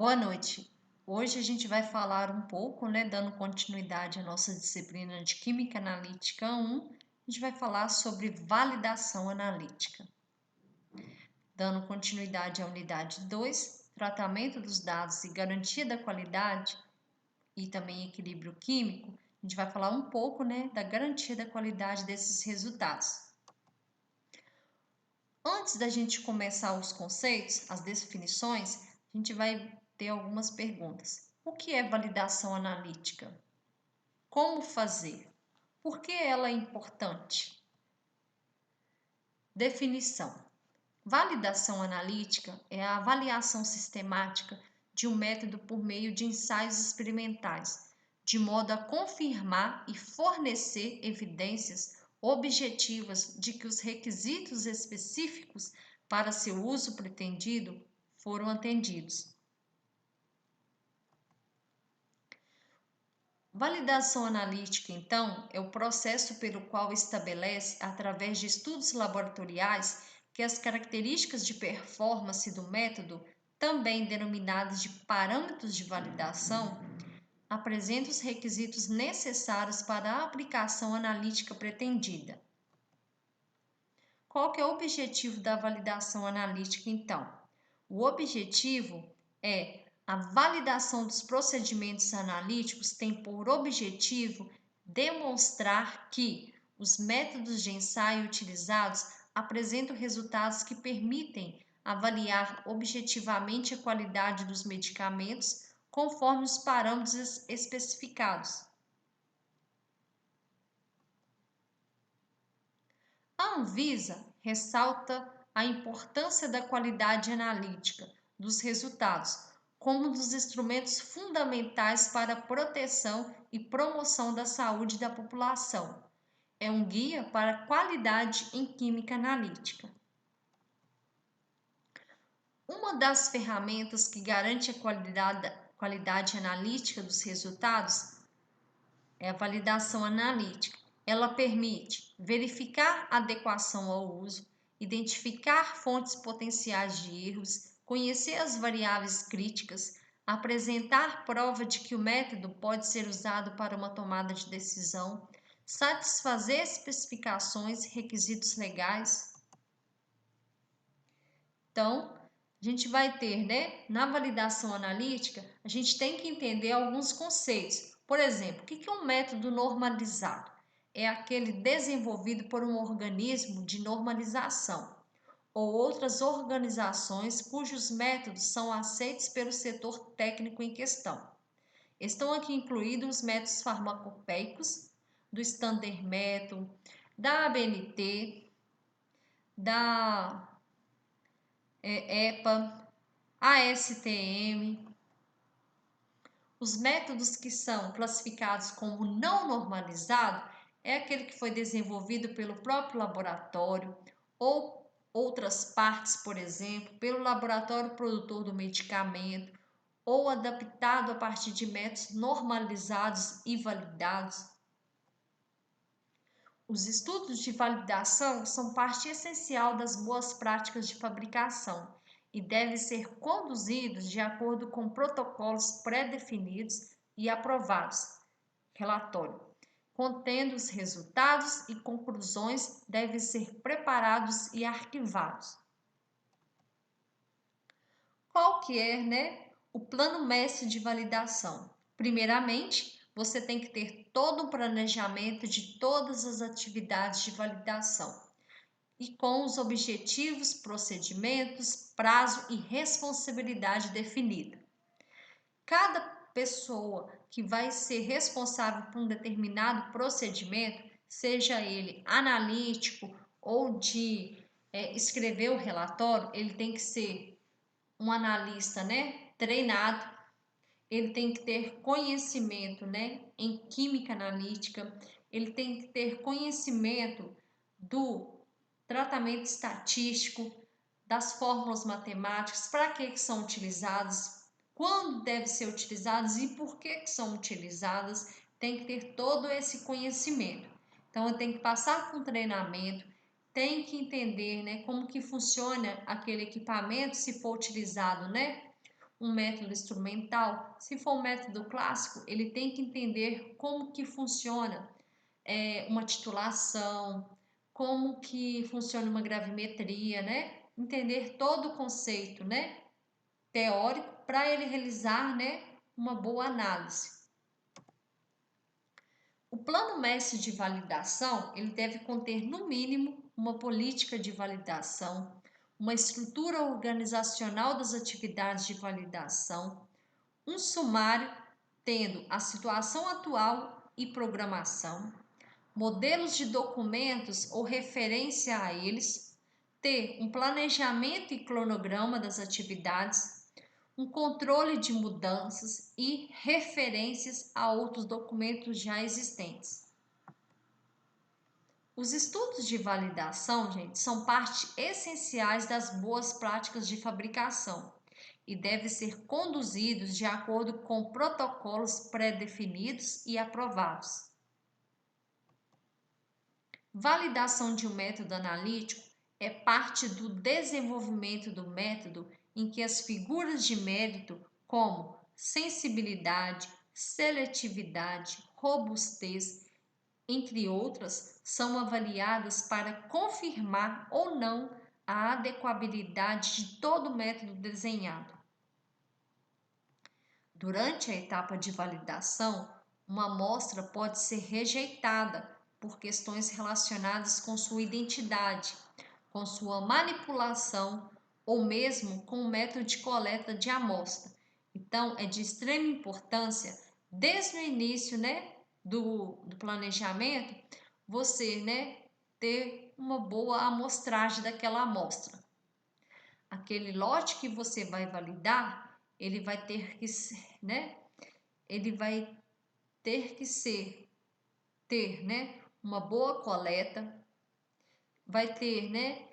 Boa noite. Hoje a gente vai falar um pouco, dando continuidade à nossa disciplina de Química Analítica 1, a gente vai falar sobre validação analítica. Dando continuidade à unidade 2, tratamento dos dados e garantia da qualidade e também equilíbrio químico, a gente vai falar um pouco, da garantia da qualidade desses resultados. Antes da gente começar os conceitos, as definições, a gente vai ter algumas perguntas. O que é validação analítica? Como fazer? Por que ela é importante? Definição: validação analítica é a avaliação sistemática de um método por meio de ensaios experimentais, de modo a confirmar e fornecer evidências objetivas de que os requisitos específicos para seu uso pretendido foram atendidos. Validação analítica, então, é o processo pelo qual estabelece, através de estudos laboratoriais, que as características de performance do método, também denominadas de parâmetros de validação, apresentam os requisitos necessários para a aplicação analítica pretendida. Qual que é o objetivo da validação analítica, então? O objetivo é a validação dos procedimentos analíticos tem por objetivo demonstrar que os métodos de ensaio utilizados apresentam resultados que permitem avaliar objetivamente a qualidade dos medicamentos conforme os parâmetros especificados. A Anvisa ressalta a importância da qualidade analítica dos resultados como um dos instrumentos fundamentais para a proteção e promoção da saúde da população. É um guia para a qualidade em química analítica. Uma das ferramentas que garante a qualidade analítica dos resultados é a validação analítica. Ela permite verificar a adequação ao uso, identificar fontes potenciais de erros, conhecer as variáveis críticas, apresentar prova de que o método pode ser usado para uma tomada de decisão, satisfazer especificações e requisitos legais. Então, a gente vai ter, na validação analítica, a gente tem que entender alguns conceitos. Por exemplo, o que é um método normalizado? É aquele desenvolvido por um organismo de normalização ou outras organizações cujos métodos são aceitos pelo setor técnico em questão. Estão aqui incluídos os métodos farmacopeicos, do Standard Method, da ABNT, da EPA, ASTM. Os métodos que são classificados como não normalizado é aquele que foi desenvolvido pelo próprio laboratório ou outras partes, por exemplo, pelo laboratório produtor do medicamento ou adaptado a partir de métodos normalizados e validados. Os estudos de validação são parte essencial das boas práticas de fabricação e devem ser conduzidos de acordo com protocolos pré-definidos e aprovados. Relatório contendo os resultados e conclusões devem ser preparados e arquivados. Qual que é, o plano mestre de validação? Primeiramente, você tem que ter todo o planejamento de todas as atividades de validação e com os objetivos, procedimentos, prazo e responsabilidade definida. Cada pessoa que vai ser responsável por um determinado procedimento, seja ele analítico ou de escrever o relatório, ele tem que ser um analista, treinado, ele tem que ter conhecimento, em química analítica, ele tem que ter conhecimento do tratamento estatístico, das fórmulas matemáticas, para que são utilizadas, quando devem ser utilizadas e por que são utilizadas, tem que ter todo esse conhecimento. Então, eu tenho que passar por um treinamento, tem que entender, como que funciona aquele equipamento se for utilizado, um método instrumental. Se for um método clássico, ele tem que entender como que funciona uma titulação, como que funciona uma gravimetria, né? Entender todo o conceito, né, teórico para ele realizar, né, uma boa análise. O plano mestre de validação, ele deve conter no mínimo uma política de validação, uma estrutura organizacional das atividades de validação, um sumário tendo a situação atual e programação, modelos de documentos ou referência a eles, ter um planejamento e cronograma das atividades, um controle de mudanças e referências a outros documentos já existentes. Os estudos de validação, gente, são parte essenciais das boas práticas de fabricação e devem ser conduzidos de acordo com protocolos pré-definidos e aprovados. Validação de um método analítico é parte do desenvolvimento do método em que as figuras de mérito, como sensibilidade, seletividade, robustez, entre outras, são avaliadas para confirmar ou não a adequabilidade de todo o método desenhado. Durante a etapa de validação, uma amostra pode ser rejeitada por questões relacionadas com sua identidade, com sua manipulação ou mesmo com o método de coleta de amostra. Então, é de extrema importância, desde o início, né, do planejamento, você, né, ter uma boa amostragem daquela amostra. Aquele lote que você vai validar, ele vai ter que ser, né, ele vai ter que ter, né, uma boa coleta, vai ter, né,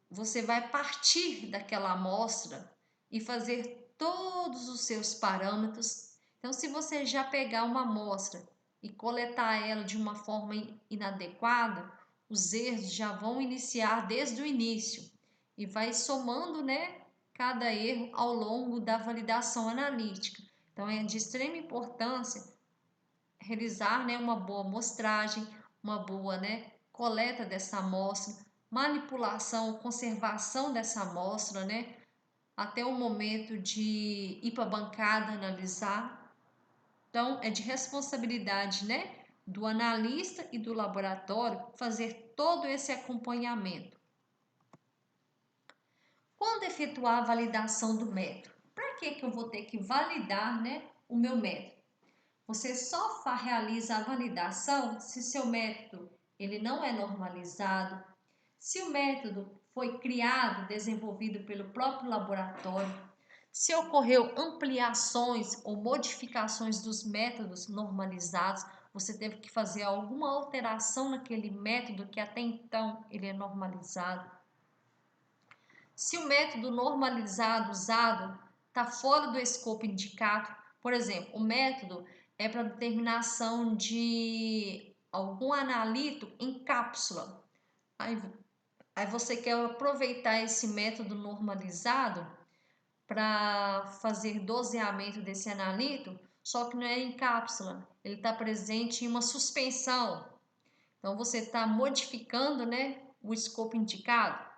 você vai partir daquela amostra e fazer todos os seus parâmetros. Então, se você já pegar uma amostra e coletar ela de uma forma inadequada, os erros já vão iniciar desde o início e vai somando, né, cada erro ao longo da validação analítica. Então, é de extrema importância realizar, né, uma boa amostragem, uma boa, né, coleta dessa amostra, manipulação, conservação dessa amostra, né, até o momento de ir para a bancada analisar. Então, é de responsabilidade, né, do analista e do laboratório fazer todo esse acompanhamento. Quando efetuar a validação do método? Para que eu vou ter que validar, né, o meu método? Você só realiza a validação se seu método ele não é normalizado, se o método foi criado, desenvolvido pelo próprio laboratório, se ocorreu ampliações ou modificações dos métodos normalizados, você teve que fazer alguma alteração naquele método que até então ele é normalizado. Se o método normalizado usado está fora do escopo indicado, por exemplo, o método é para determinação de algum analito em cápsula. Aí você quer aproveitar esse método normalizado para fazer doseamento desse analito, só que não é em cápsula, ele está presente em uma suspensão. Então, você está modificando, né, o escopo indicado.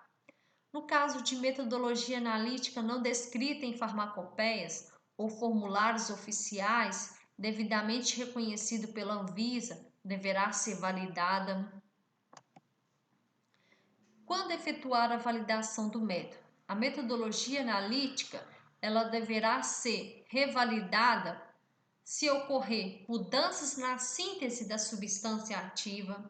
No caso de metodologia analítica não descrita em farmacopeias ou formulários oficiais, devidamente reconhecido pela Anvisa, deverá ser validada. Quando efetuar a validação do método? A metodologia analítica, ela deverá ser revalidada se ocorrer mudanças na síntese da substância ativa,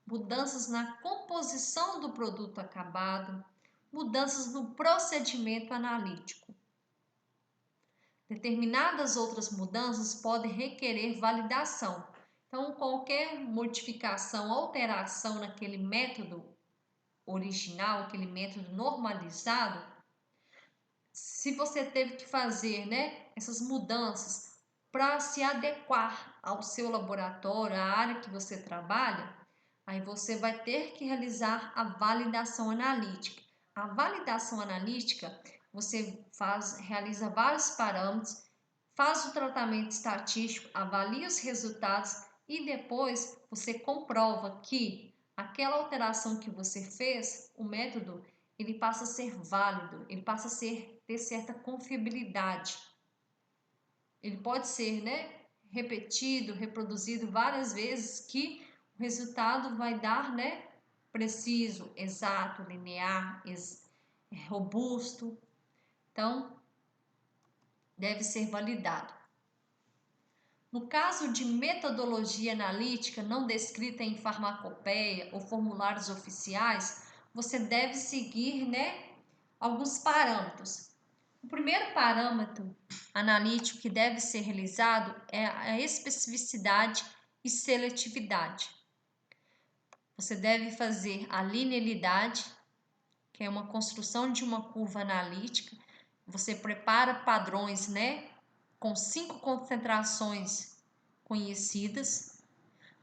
mudanças na composição do produto acabado, mudanças no procedimento analítico. Determinadas outras mudanças podem requerer validação. Então, qualquer modificação, alteração naquele método original, aquele método normalizado, se você teve que fazer, né, essas mudanças para se adequar ao seu laboratório, à área que você trabalha, aí você vai ter que realizar a validação analítica. A validação analítica, você realiza vários parâmetros, faz o tratamento estatístico, avalia os resultados e depois você comprova que aquela alteração que você fez, o método, ele passa a ser válido, ele passa a ter certa confiabilidade. Ele pode ser, né, repetido, reproduzido várias vezes que o resultado vai dar, né, preciso, exato, linear, robusto. Então, deve ser validado. No caso de metodologia analítica não descrita em farmacopeia ou formulários oficiais, você deve seguir, né, alguns parâmetros. O primeiro parâmetro analítico que deve ser realizado é a especificidade e seletividade. Você deve fazer a linearidade, que é uma construção de uma curva analítica. Você prepara padrões, né, com 5 concentrações conhecidas.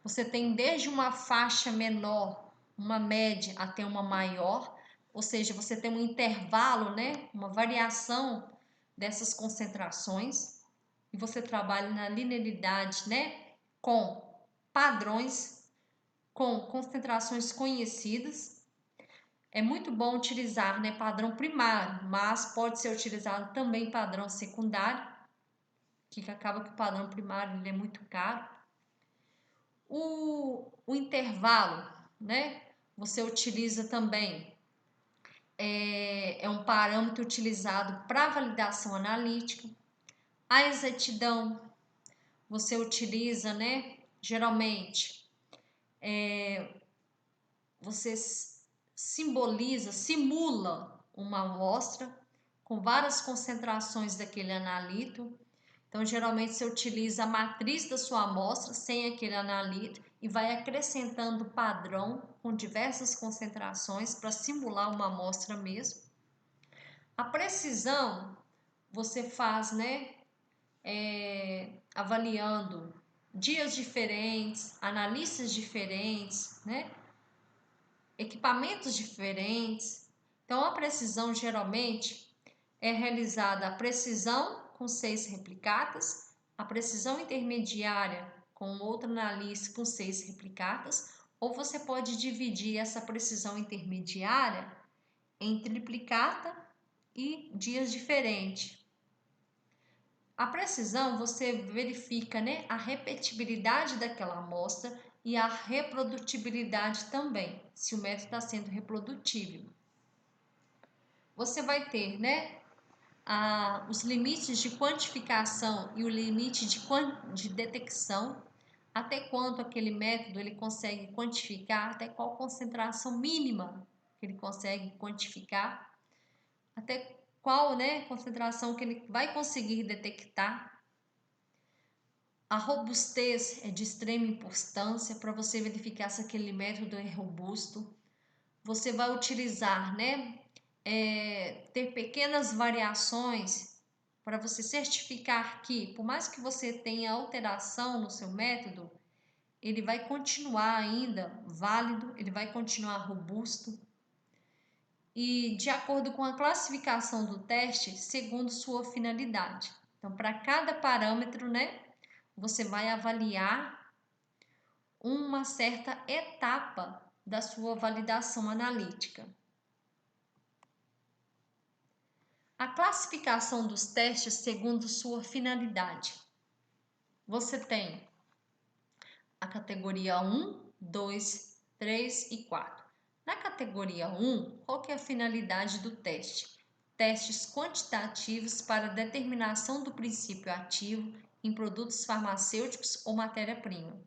Você tem desde uma faixa menor, uma média, até uma maior, ou seja, você tem um intervalo, né, uma variação dessas concentrações, e você trabalha na linearidade, né, com padrões, com concentrações conhecidas. É muito bom utilizar, né, padrão primário, mas pode ser utilizado também padrão secundário, que acaba que o padrão primário ele é muito caro. O intervalo, né, você utiliza também, é um parâmetro utilizado para validação analítica. A exatidão, você utiliza, né, geralmente, você simula uma amostra com várias concentrações daquele analito. Então, geralmente, você utiliza a matriz da sua amostra sem aquele analito e vai acrescentando padrão com diversas concentrações para simular uma amostra mesmo. A precisão, você faz, né, avaliando dias diferentes, analistas diferentes, né, equipamentos diferentes. Então, a precisão geralmente é realizada a precisão com 6 replicadas, a precisão intermediária com outra analista com 6 replicadas, ou você pode dividir essa precisão intermediária em triplicata e dias diferentes. A precisão você verifica, né, a repetibilidade daquela amostra e a reprodutibilidade também, se o método está sendo reprodutível. Você vai ter, né, os limites de quantificação e o limite de detecção, até quanto aquele método ele consegue quantificar, até qual concentração mínima que ele consegue quantificar, até qual, né, concentração que ele vai conseguir detectar. A robustez é de extrema importância para você verificar se aquele método é robusto. Você vai utilizar, né, ter pequenas variações para você certificar que, por mais que você tenha alteração no seu método, ele vai continuar ainda válido, ele vai continuar robusto. E de acordo com a classificação do teste, segundo sua finalidade. Então, para cada parâmetro, né, você vai avaliar uma certa etapa da sua validação analítica. A classificação dos testes segundo sua finalidade. Você tem a categoria 1, 2, 3 e 4. Na categoria 1, qual que é a finalidade do teste? Testes quantitativos para determinação do princípio ativo em produtos farmacêuticos ou matéria-prima.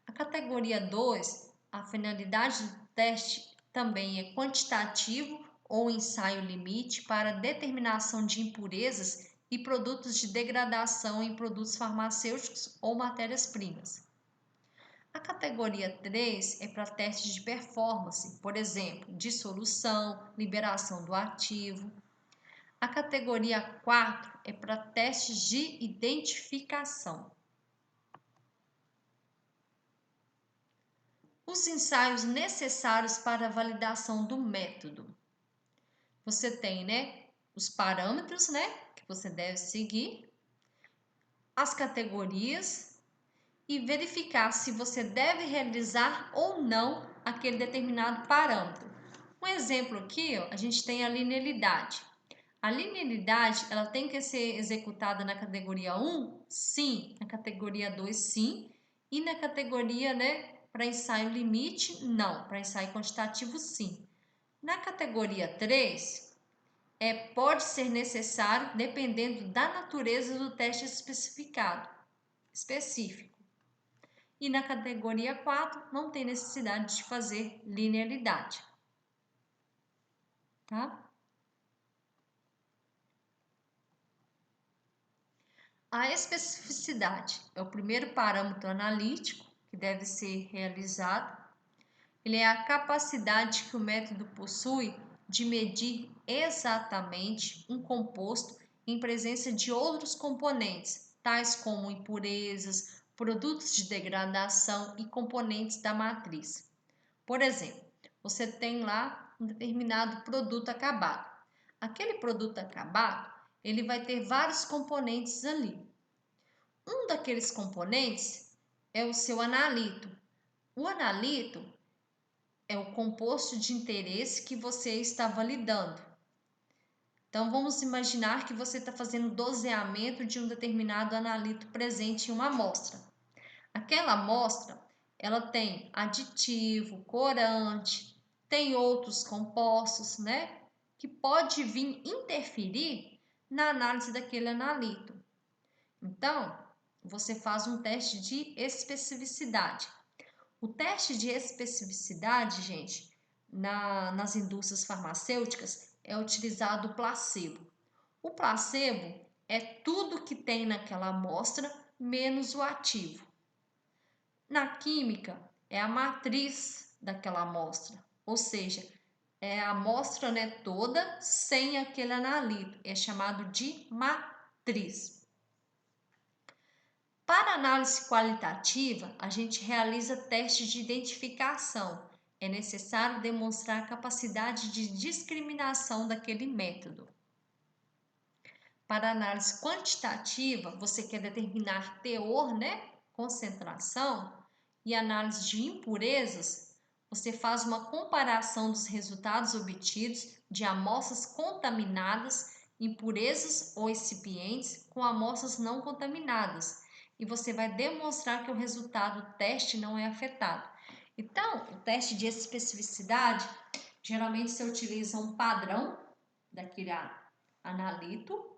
A categoria 2, a finalidade do teste também é quantitativo ou ensaio limite para determinação de impurezas e produtos de degradação em produtos farmacêuticos ou matérias-primas. A categoria 3 é para testes de performance, por exemplo, dissolução, liberação do ativo. A categoria 4 é para testes de identificação. Os ensaios necessários para a validação do método. Você tem, né, os parâmetros, né, que você deve seguir, as categorias e verificar se você deve realizar ou não aquele determinado parâmetro. Um exemplo aqui, ó, a gente tem a linearidade. A linearidade, ela tem que ser executada na categoria 1? Sim. Na categoria 2, sim. E na categoria, né, para ensaio limite, não. Para ensaio quantitativo, sim. Na categoria 3, pode ser necessário, dependendo da natureza do teste específico. E na categoria 4, não tem necessidade de fazer linearidade. Tá? A especificidade é o primeiro parâmetro analítico que deve ser realizado. Ele é a capacidade que o método possui de medir exatamente um composto em presença de outros componentes, tais como impurezas, produtos de degradação e componentes da matriz. Por exemplo, você tem lá um determinado produto acabado. Aquele produto acabado, ele vai ter vários componentes ali. Um daqueles componentes é o seu analito. O analito é o composto de interesse que você está validando. Então, vamos imaginar que você está fazendo doseamento de um determinado analito presente em uma amostra. Aquela amostra, ela tem aditivo, corante, tem outros compostos, né? Que pode vir interferir na análise daquele analito. Então, você faz um teste de especificidade. O teste de especificidade, gente, nas indústrias farmacêuticas é utilizado o placebo. O placebo é tudo que tem naquela amostra menos o ativo. Na química, é a matriz daquela amostra, ou seja, é a amostra, né, toda sem aquele analito, é chamado de matriz. Para análise qualitativa, a gente realiza testes de identificação. É necessário demonstrar a capacidade de discriminação daquele método. Para análise quantitativa, você quer determinar teor, né? Concentração e análise de impurezas, você faz uma comparação dos resultados obtidos de amostras contaminadas, impurezas ou excipientes com amostras não contaminadas e você vai demonstrar que o resultado do teste não é afetado. Então, o teste de especificidade, geralmente se utiliza um padrão daquele analito,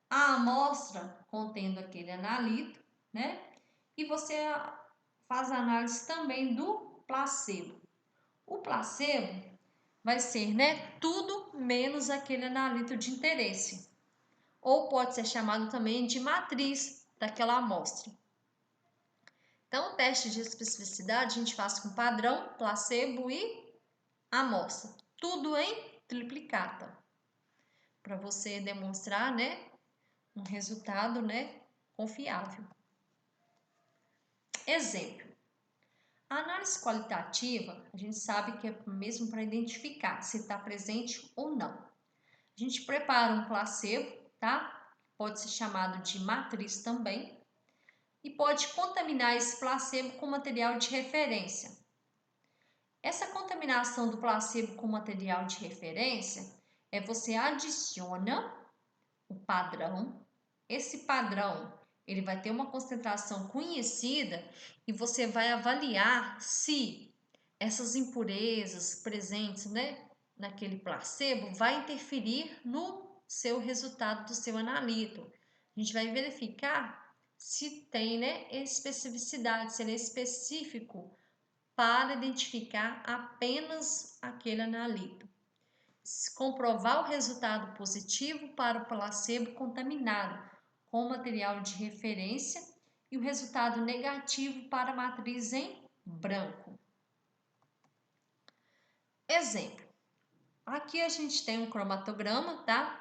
a amostra contendo aquele analito, né? E você faz a análise também do placebo. O placebo vai ser, né, tudo menos aquele analito de interesse. Ou pode ser chamado também de matriz daquela amostra. Então, o teste de especificidade a gente faz com padrão, placebo e amostra. Tudo em triplicata. Para você demonstrar, né, um resultado, né, confiável. Exemplo. A análise qualitativa, a gente sabe que é mesmo para identificar se está presente ou não. A gente prepara um placebo, tá? Pode ser chamado de matriz também. E pode contaminar esse placebo com material de referência. Essa contaminação do placebo com material de referência você adiciona o padrão. Esse padrão, ele vai ter uma concentração conhecida e você vai avaliar se essas impurezas presentes, né, naquele placebo vai interferir no seu resultado do seu analito. A gente vai verificar se tem, né, especificidade, se ele é específico para identificar apenas aquele analito. Comprovar o resultado positivo para o placebo contaminado com material de referência e o resultado negativo para a matriz em branco. Exemplo. Aqui a gente tem um cromatograma, tá?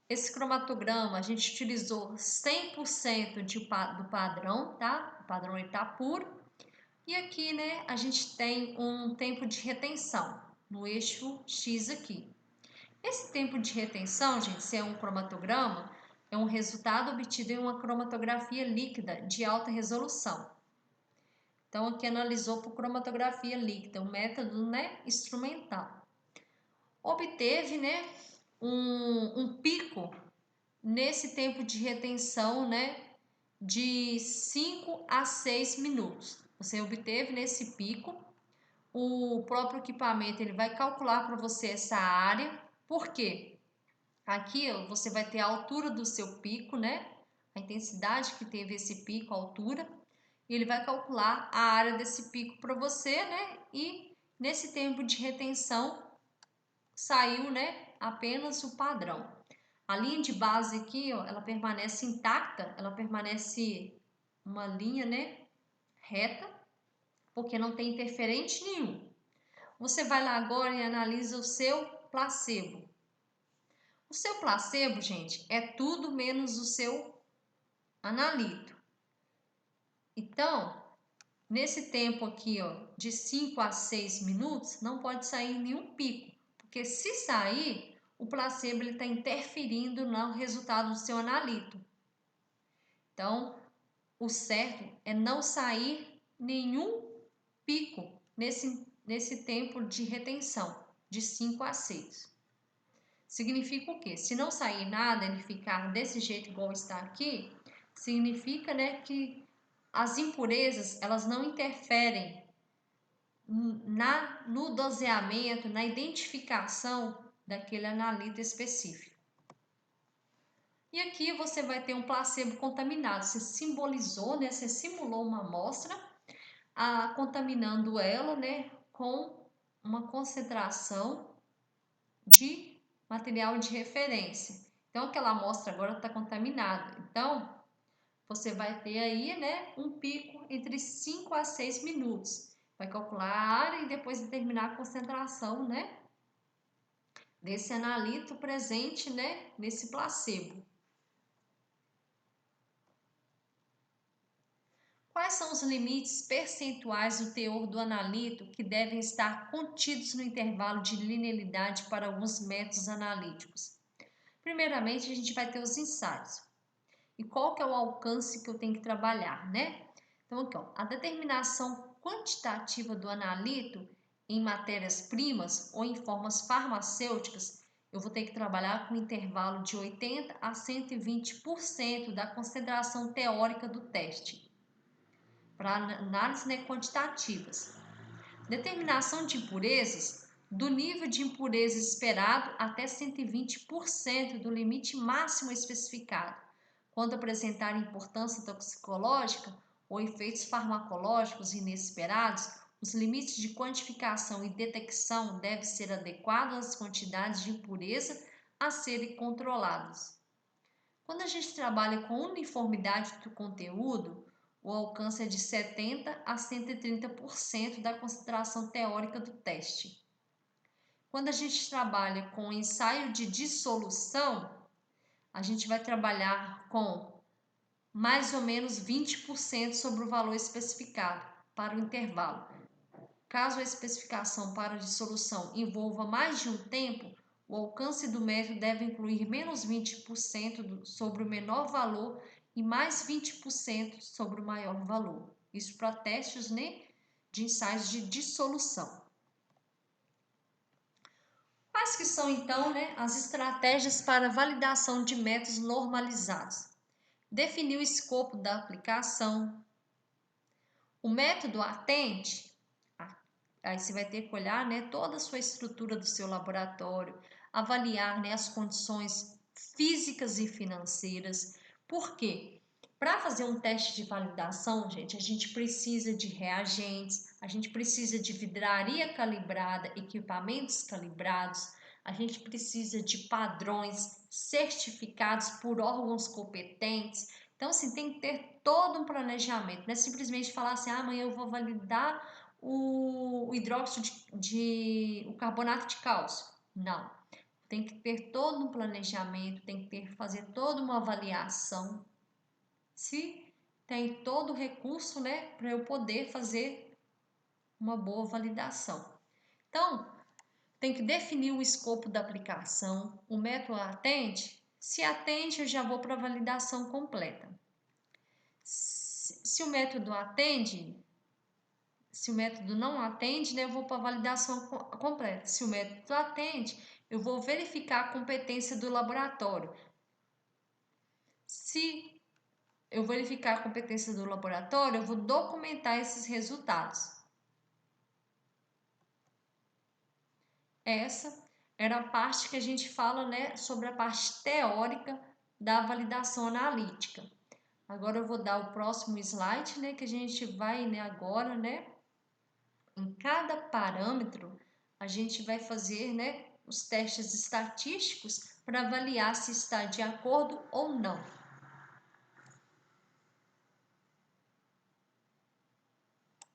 Esse cromatograma a gente utilizou 100% do padrão, tá? O padrão está puro. E aqui, né, a gente tem um tempo de retenção no eixo X aqui. Esse tempo de retenção, gente, se é um cromatograma, é um resultado obtido em uma cromatografia líquida de alta resolução. Então, aqui analisou por cromatografia líquida, um método, né, instrumental. Obteve, né, um pico nesse tempo de retenção, né, de 5 a 6 minutos. Você obteve nesse pico, o próprio equipamento ele vai calcular para você essa área. Por quê? Aqui ó, você vai ter a altura do seu pico, né? A intensidade que teve esse pico, a altura. E ele vai calcular a área desse pico para você, né? E nesse tempo de retenção saiu, né? Apenas o padrão. A linha de base aqui, ó, ela permanece intacta, ela permanece uma linha, né? Reta, porque não tem interferente nenhum. Você vai lá agora e analisa o seu placebo. O seu placebo, gente, é tudo menos o seu analito. Então, nesse tempo aqui, ó, de 5 a 6 minutos, não pode sair nenhum pico, porque se sair, o placebo está interferindo no resultado do seu analito. Então, o certo é não sair nenhum pico nesse tempo de retenção, de 5 a 6. Significa o quê? Se não sair nada, ele ficar desse jeito igual está aqui, significa, né, que as impurezas elas não interferem no doseamento, na identificação daquele analito específico. E aqui você vai ter um placebo contaminado. Você simbolizou, né, você simulou uma amostra, contaminando ela, né, com uma concentração de material de referência. Então, aquela amostra agora está contaminada. Então, você vai ter aí, né, um pico entre 5 a 6 minutos. Vai calcular a área e depois determinar a concentração, né, desse analito presente, né, nesse placebo. Quais são os limites percentuais do teor do analito que devem estar contidos no intervalo de linearidade para alguns métodos analíticos? Primeiramente, a gente vai ter os ensaios. E qual que é o alcance que eu tenho que trabalhar, né? Então, aqui, ó, a determinação quantitativa do analito em matérias-primas ou em formas farmacêuticas, eu vou ter que trabalhar com um intervalo de 80 a 120% da concentração teórica do teste, para análise, né, quantitativas. Determinação de impurezas, do nível de impureza esperado até 120% do limite máximo especificado, quando apresentar importância toxicológica ou efeitos farmacológicos inesperados, os limites de quantificação e detecção devem ser adequados às quantidades de impureza a serem controladas. Quando a gente trabalha com uniformidade do conteúdo, o alcance é de 70 a 130% da concentração teórica do teste. Quando a gente trabalha com ensaio de dissolução, a gente vai trabalhar com mais ou menos 20% sobre o valor especificado para o intervalo. Caso a especificação para a dissolução envolva mais de um tempo, o alcance do método deve incluir menos 20% sobre o menor valor e mais 20% sobre o maior valor. Isso para testes, né, de ensaios de dissolução. Quais que são então, né, as estratégias para validação de métodos normalizados? Definir o escopo da aplicação. O método atende, aí você vai ter que olhar, né, toda a sua estrutura do seu laboratório, avaliar, né, as condições físicas e financeiras. Por quê? Para fazer um teste de validação, gente, a gente precisa de reagentes, a gente precisa de vidraria calibrada, equipamentos calibrados, a gente precisa de padrões certificados por órgãos competentes. Então, assim, tem que ter todo um planejamento, não é simplesmente falar assim, amanhã eu vou validar o hidróxido o carbonato de cálcio. Não. Tem que ter todo um planejamento, tem que fazer toda uma avaliação. Se tem todo o recurso, né, para eu poder fazer uma boa validação. Então, Tem que definir o escopo da aplicação. O método atende? Se atende, eu já vou para a validação completa. Se o método atende, se o método não atende, né, eu vou para a validação completa. Se o método atende, eu vou verificar a competência do laboratório. Se eu verificar a competência do laboratório, eu vou documentar esses resultados. Essa era a parte que a gente fala, né, sobre a parte teórica da validação analítica. Agora eu vou dar o próximo slide, né, que a gente vai, né, agora, né, em cada parâmetro, a gente vai fazer, né, os testes estatísticos para avaliar se está de acordo ou não.